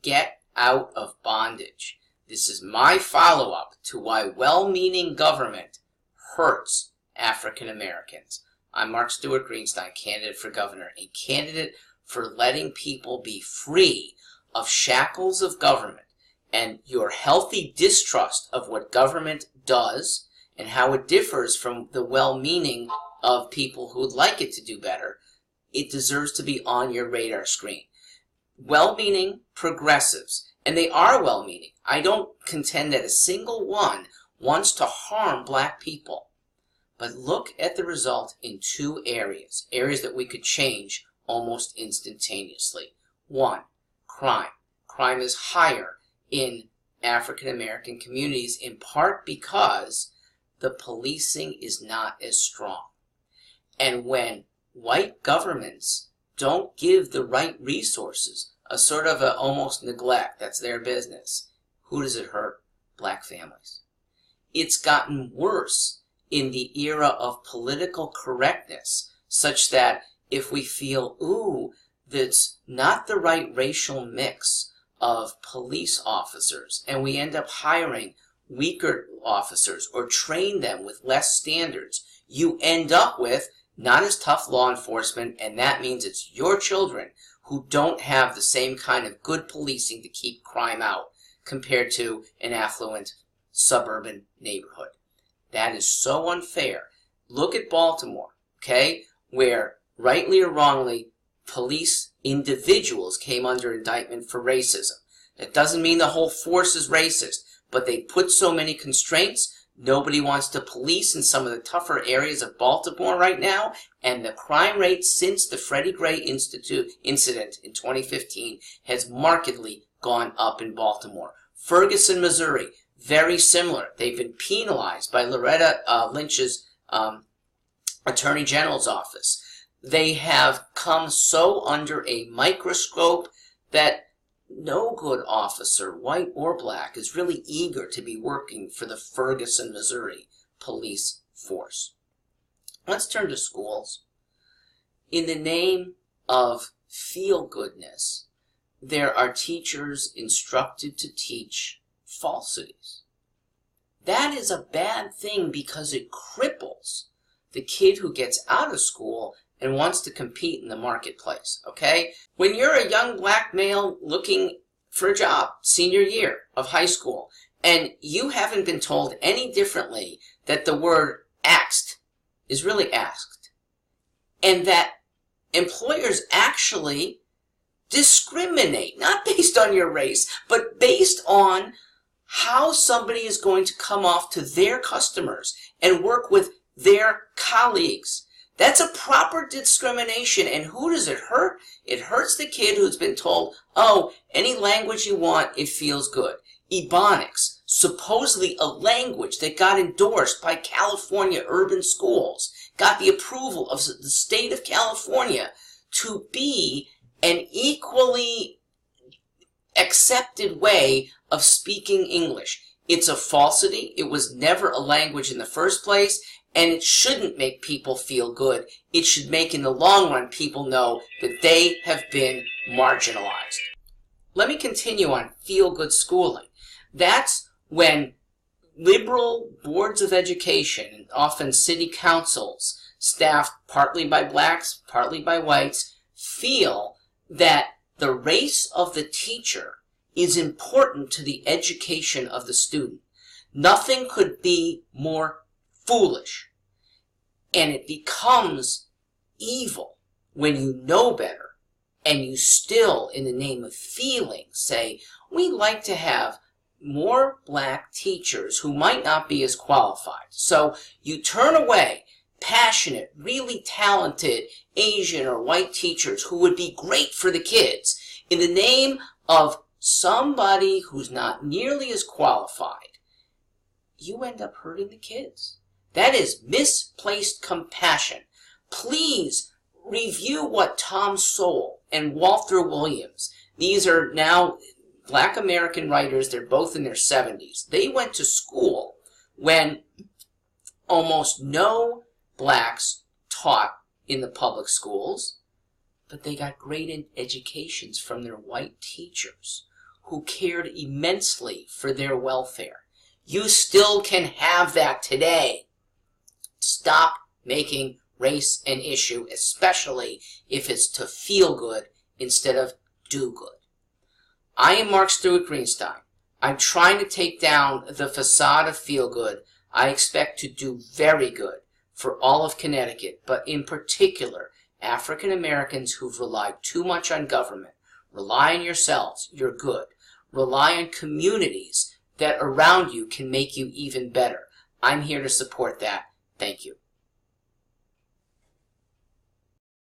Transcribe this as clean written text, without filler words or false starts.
get out of bondage. This is my follow-up to why well-meaning government hurts African Americans. I'm Mark Stewart Greenstein, candidate for governor, a candidate for letting people be free of shackles of government and your healthy distrust of what government does and how it differs from the well-meaning of people who would like it to do better. It deserves to be on your radar screen. Well-meaning progressives, and they are well-meaning. I don't contend that a single one wants to harm black people. But look at the result in two areas that we could change almost instantaneously. One, crime. Crime is higher in African American communities, in part because the policing is not as strong. And when white governments don't give the right resources, a sort of a almost neglect, that's their business, who does it hurt? Black families. It's gotten worse in the era of political correctness, such that if we feel, ooh, that's not the right racial mix of police officers, and we end up hiring weaker officers or train them with less standards, you end up with not as tough law enforcement, and that means it's your children who don't have the same kind of good policing to keep crime out compared to an affluent suburban neighborhood. That is so unfair. Look at Baltimore, okay, where rightly or wrongly, police individuals came under indictment for racism. That doesn't mean the whole force is racist, but they put so many constraints. Nobody wants to police in some of the tougher areas of Baltimore right now, and the crime rate since the Freddie Gray incident in 2015 has markedly gone up in Baltimore. Ferguson, Missouri, very similar. They've been penalized by Loretta Lynch's Attorney General's office. They have come so under a microscope that no good officer, white or black, is really eager to be working for the Ferguson, Missouri police force. Let's turn to schools. In the name of feel-goodness, there are teachers instructed to teach falsities. That is a bad thing because it cripples the kid who gets out of school and wants to compete in the marketplace, okay? When you're a young black male looking for a job, senior year of high school, and you haven't been told any differently that the word asked is really asked, and that employers actually discriminate, not based on your race, but based on how somebody is going to come off to their customers and work with their colleagues. That's a proper discrimination, and who does it hurt? It hurts the kid who's been told, oh, any language you want, it feels good. Ebonics, supposedly a language that got endorsed by California urban schools, got the approval of the state of California to be an equally accepted way of speaking English. It's a falsity. It was never a language in the first place, and it shouldn't make people feel good. It should make, in the long run, people know that they have been marginalized. Let me continue on feel-good schooling. That's when liberal boards of education, often city councils, staffed partly by blacks, partly by whites, feel that the race of the teacher is important to the education of the student. Nothing could be more foolish. And it becomes evil when you know better and you still, in the name of feeling, say, we'd like to have more black teachers who might not be as qualified. So you turn away passionate, really talented Asian or white teachers who would be great for the kids in the name of somebody who's not nearly as qualified. You end up hurting the kids. That is misplaced compassion. Please review what Tom Sowell and Walter Williams, these are now black American writers, they're both in their 70s. They went to school when almost no blacks taught in the public schools, but they got great educations from their white teachers who cared immensely for their welfare. You still can have that today. Stop making race an issue, especially if it's to feel good instead of do good. I am Mark Stewart Greenstein. I'm trying to take down the facade of feel good. I expect to do very good for all of Connecticut, but in particular, African Americans who've relied too much on government. Rely on yourselves, you're good. Rely on communities that around you can make you even better. I'm here to support that. Thank you.